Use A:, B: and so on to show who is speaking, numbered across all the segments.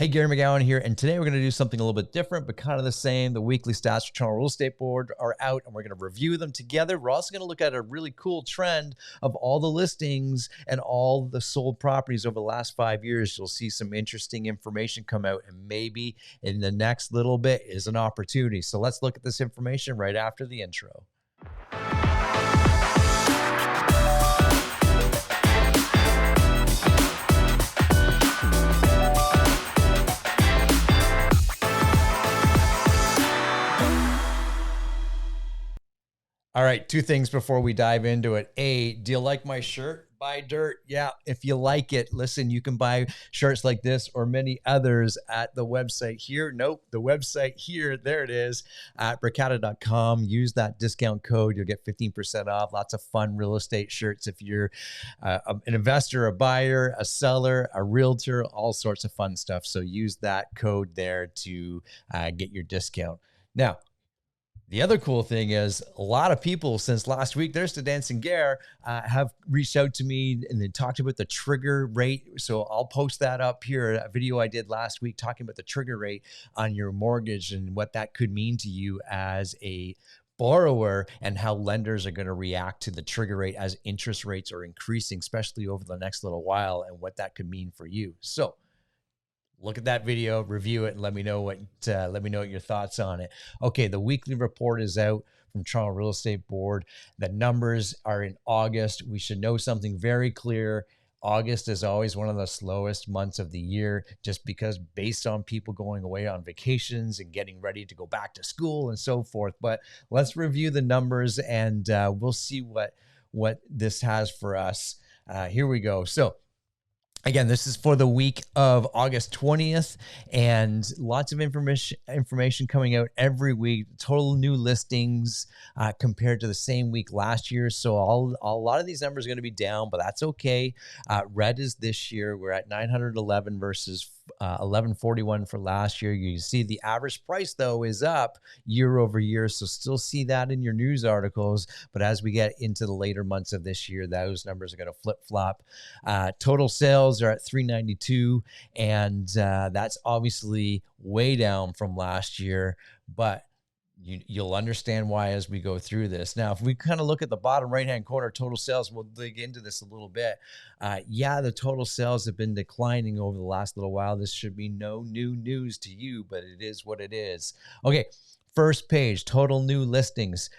A: Hey, Gary McGowan here, and today we're going to do something a little bit different, but kind of the same. The weekly stats for Toronto Real Estate Board are out, and we're going to review them together. We're also going to look at a really cool trend of all the listings and all the sold properties over the last 5 years. You'll see some interesting information come out, and maybe in the next little bit is an opportunity. So let's look at this information right after the intro. All right, two things before we dive into it. A, do you like my shirt? Buy dirt. Yeah, if you like it, listen, you can buy shirts like this or many others at the website here. Nope, the website here, there it is, at bricata.com. Use that discount code. You'll get 15% off. Lots of fun real estate shirts if you're an investor, a buyer, a seller, a realtor, all sorts of fun stuff. So use that code there to get your discount. Now, the other cool thing is a lot of people since last week, there's the Dancing Gare, have reached out to me and they talked about the trigger rate. So I'll post that up here, a video I did last week talking about the trigger rate on your mortgage and what that could mean to you as a borrower and how lenders are going to react to the trigger rate as interest rates are increasing, especially over the next little while, and what that could mean for you. So look at that video, review it, and let me know what your thoughts on it. Okay, the weekly report is out from Toronto Real Estate Board. The numbers are in August. We should know something very clear. August is always one of the slowest months of the year, just because based on people going away on vacations and getting ready to go back to school and so forth. But let's review the numbers and we'll see what this has for us. Here we go. So, again, this is for the week of August 20th, and lots of information coming out every week. Total new listings compared to the same week last year. So a lot of these numbers are going to be down, but that's okay. Red is this year. We're at 911 versus 1141 for last year. You see the average price, though, is up year over year. So still see that in your news articles. But as we get into the later months of this year, those numbers are going to flip flop. Total sales are at 392, and that's obviously way down from last year, but you'll understand why as we go through this. Now, if we kind of look at the bottom right-hand corner, total sales, we'll dig into this a little bit. Yeah, the total sales have been declining over the last little while. This should be no new news to you, but it is what it is. Okay. First page, total new listings.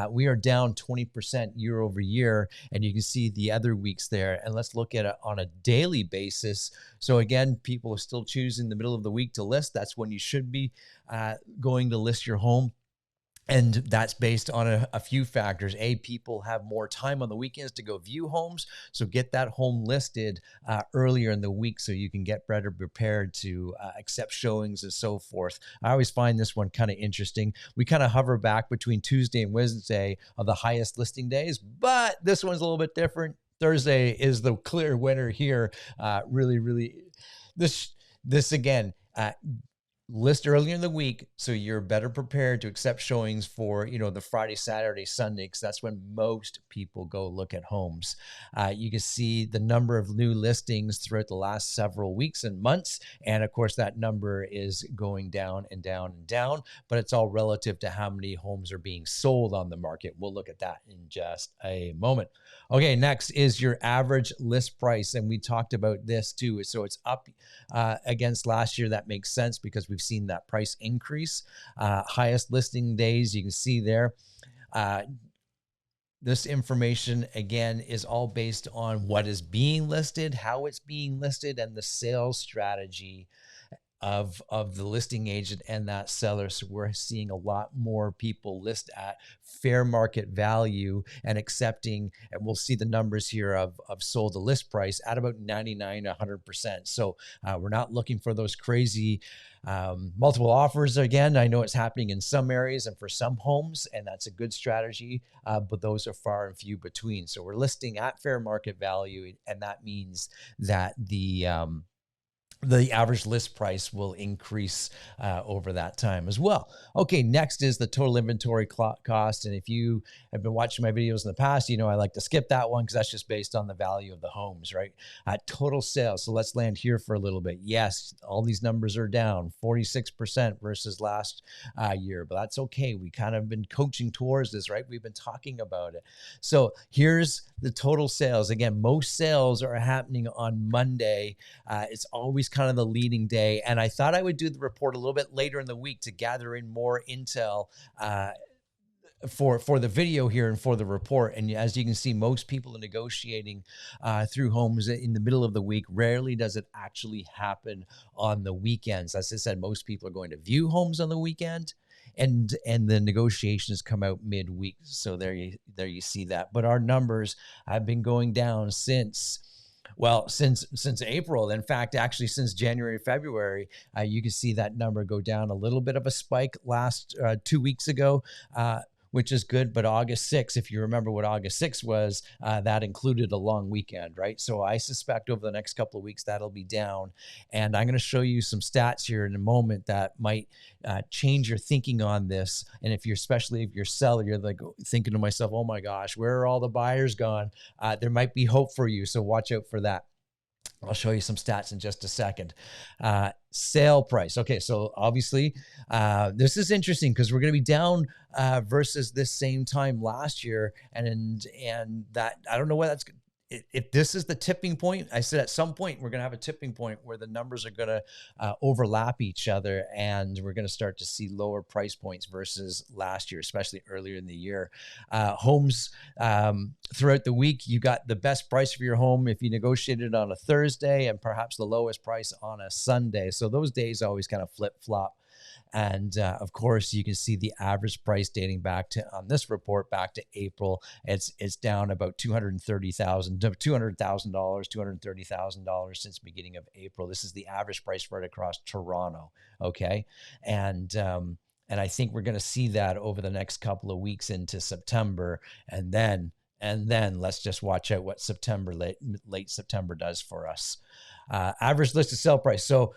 A: We are down 20% year over year, and you can see the other weeks there. And let's look at it on a daily basis. So again, people are still choosing the middle of the week to list. That's when you should be going to list your home. And that's based on a few factors. A, people have more time on the weekends to go view homes. So get that home listed earlier in the week so you can get better prepared to accept showings and so forth. I always find this one kind of interesting. We kind of hover back between Tuesday and Wednesday of the highest listing days, but this one's a little bit different. Thursday is the clear winner here. This again, list earlier in the week so you're better prepared to accept showings for the Friday, Saturday, Sunday, because that's when most people go look at homes. You can see the number of new listings throughout the last several weeks and months, and of course that number is going down and down and down, but it's all relative to how many homes are being sold on the market. We'll look at that in just a moment. Okay, next is your average list price, and we talked about this too. So it's up against last year. That makes sense because we've seen that price increase. Highest listing days, you can see there. This information, again, is all based on what is being listed, how it's being listed, and the sales strategy of the listing agent and that seller. So we're seeing a lot more people list at fair market value and accepting, and we'll see the numbers here of sold to list price at about 99 to 100%. So we're not looking for those crazy multiple offers. Again, I know it's happening in some areas and for some homes, and that's a good strategy, but those are far and few between. So we're listing at fair market value, and that means that the average list price will increase over that time as well. Okay, next is the total inventory cost. And if you have been watching my videos in the past, you know I like to skip that one because that's just based on the value of the homes, right? Total sales. So let's land here for a little bit. Yes, all these numbers are down 46% versus last year, but that's okay. We kind of been coaching towards this, right? We've been talking about it. So here's the total sales. Again, most sales are happening on Monday. It's always kind of the leading day. And I thought I would do the report a little bit later in the week to gather in more intel for the video here and for the report. And as you can see, most people are negotiating through homes in the middle of the week. Rarely does it actually happen on the weekends. As I said, most people are going to view homes on the weekend, and the negotiations come out midweek. So there you see that. But our numbers have been going down since April. In fact, actually since January, February, you can see that number go down. A little bit of a spike last 2 weeks ago, which is good. But August 6th, if you remember what August 6th was, that included a long weekend, right? So I suspect over the next couple of weeks, that'll be down. And I'm going to show you some stats here in a moment that might change your thinking on this. And especially if you're a seller, you're like thinking to myself, oh my gosh, where are all the buyers gone? There might be hope for you. So watch out for that. I'll show you some stats in just a second. Sale price. Okay, so obviously this is interesting because we're going to be down versus this same time last year, and that I don't know what that's. If this is the tipping point, I said at some point we're going to have a tipping point where the numbers are going to overlap each other, and we're going to start to see lower price points versus last year, especially earlier in the year. Homes throughout the week, you got the best price for your home if you negotiated on a Thursday, and perhaps the lowest price on a Sunday. So those days always kind of flip flop. And of course, you can see the average price dating back to, on this report, back to April. It's down about $230,000, $230,000 since beginning of April. This is the average price right across Toronto. Okay, and I think we're going to see that over the next couple of weeks into September, and then let's just watch out what September, late September does for us. Average listed sale price. So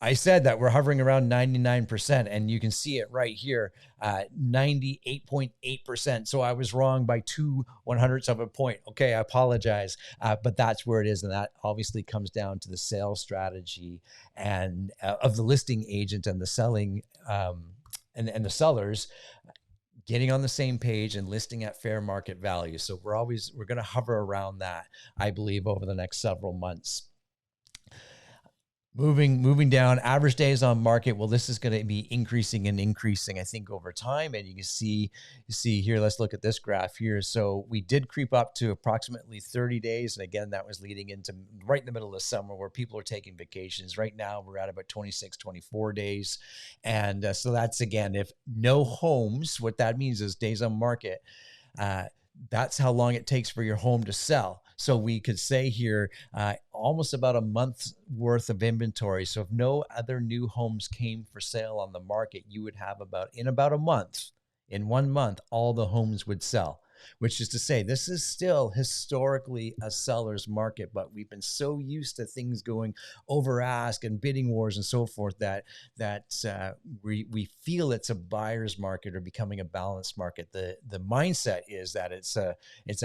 A: I said that we're hovering around 99%, and you can see it right here, 98.8%. So I was wrong by 0.02 of a point. Okay, I apologize, but that's where it is, and that obviously comes down to the sales strategy and of the listing agent and the selling and the sellers getting on the same page and listing at fair market value. So we're going to hover around that, I believe, over the next several months. Moving down, average days on market. Well, this is going to be increasing, I think, over time. And you can see here, let's look at this graph here. So we did creep up to approximately 30 days. And again, that was leading into right in the middle of summer where people are taking vacations. Right now, we're at about 26, 24 days. And so that's, again, if no homes, what that means is days on market. That's how long it takes for your home to sell. So we could say here, almost about a month's worth of inventory. So if no other new homes came for sale on the market, you would have in 1 month, all the homes would sell. Which is to say, this is still historically a seller's market, but we've been so used to things going over ask and bidding wars and so forth that we feel it's a buyer's market or becoming a balanced market. The mindset is that it's a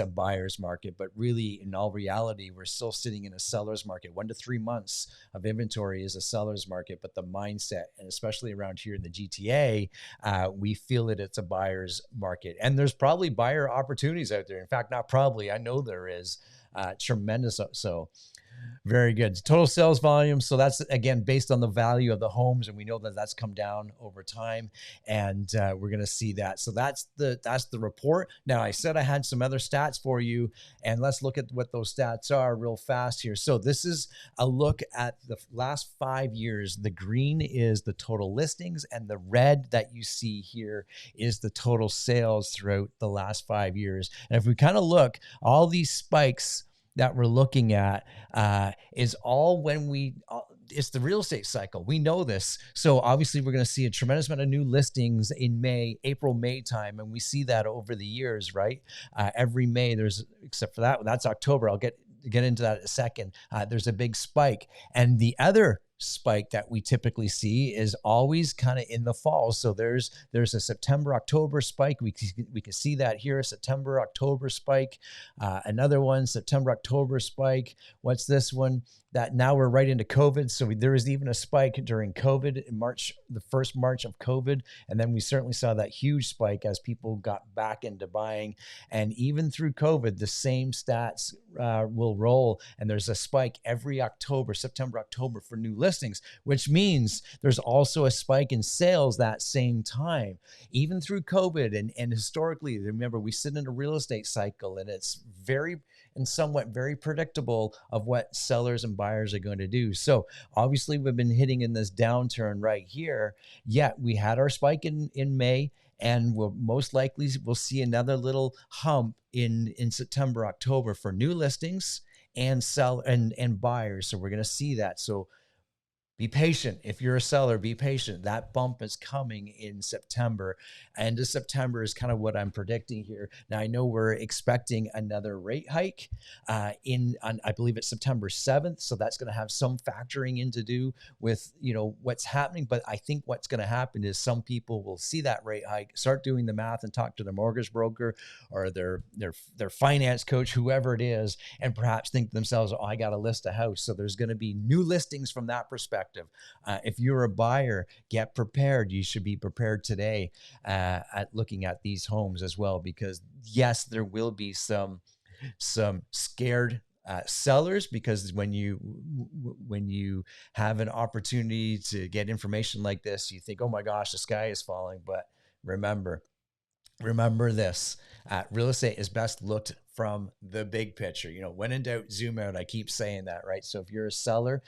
A: buyer's market, but really, in all reality, we're still sitting in a seller's market. 1 to 3 months of inventory is a seller's market, but the mindset, and especially around here in the GTA, we feel that it's a buyer's market, and there's probably buyer opportunities out there. In fact, not probably, I know there is tremendous. So very good. Total sales volume. So that's, again, based on the value of the homes. And we know that that's come down over time, and we're going to see that. So that's the report. Now, I said I had some other stats for you, and let's look at what those stats are real fast here. So this is a look at the last 5 years. The green is the total listings, and the red that you see here is the total sales throughout the last 5 years. And if we kind of look, all these spikes that we're looking at is all when it's the real estate cycle. We know this. So obviously we're going to see a tremendous amount of new listings in April, May time. And we see that over the years, right? Every May except for that's October. I'll get get into that in a second. There's a big spike. And the other spike that we typically see is always kind of in the fall. So there's a September, October spike. We can see that here, a September, October spike. Another one, September, October spike. What's this one? That now we're right into COVID. So there was even a spike during COVID in March, the first March of COVID. And then we certainly saw that huge spike as people got back into buying. And even through COVID, the same stats will roll. And there's a spike every October, September, October for new listings, which means there's also a spike in sales that same time, even through COVID. And historically, remember, we sit in a real estate cycle, and it's very and somewhat very predictable of what sellers and buyers are going to do. So obviously we've been hitting in this downturn right here. Yet we had our spike in May, and we'll most likely we'll see another little hump in September, October for new listings and sell and buyers. So we're going to see that. So be patient. If you're a seller, be patient. That bump is coming in September. End of September is kind of what I'm predicting here. Now, I know we're expecting another rate hike I believe it's September 7th. So that's going to have some factoring in to do with, what's happening. But I think what's going to happen is some people will see that rate hike, start doing the math and talk to their mortgage broker or their finance coach, whoever it is, and perhaps think to themselves, oh, I got to list a house. So there's going to be new listings from that perspective. If you're a buyer, get prepared. You should be prepared today at looking at these homes as well, because yes, there will be some scared sellers, because when you have an opportunity to get information like this, you think, oh my gosh, the sky is falling. But remember this, real estate is best looked from the big picture. When in doubt, zoom out. I keep saying that, right? So if you're a seller,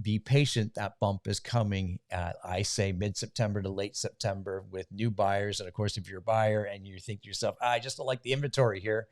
A: be patient. That bump is coming. I say mid-September to late September with new buyers. And of course, if you're a buyer and you think to yourself, I just don't like the inventory here,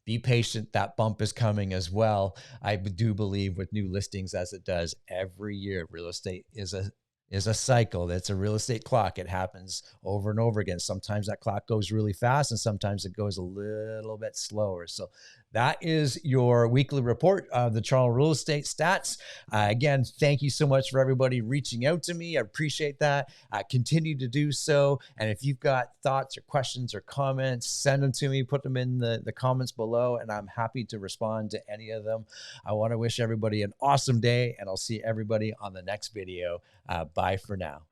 A: be patient. That bump is coming as well. I do believe with new listings, as it does every year, real estate is a cycle. That's a real estate clock. It happens over and over again. Sometimes that clock goes really fast, and sometimes it goes a little bit slower. So that is your weekly report of the Toronto real estate stats. Again, thank you so much for everybody reaching out to me. I appreciate that. Continue to do so. And if you've got thoughts or questions or comments, send them to me, put them in the comments below, and I'm happy to respond to any of them. I want to wish everybody an awesome day, and I'll see everybody on the next video. Bye for now.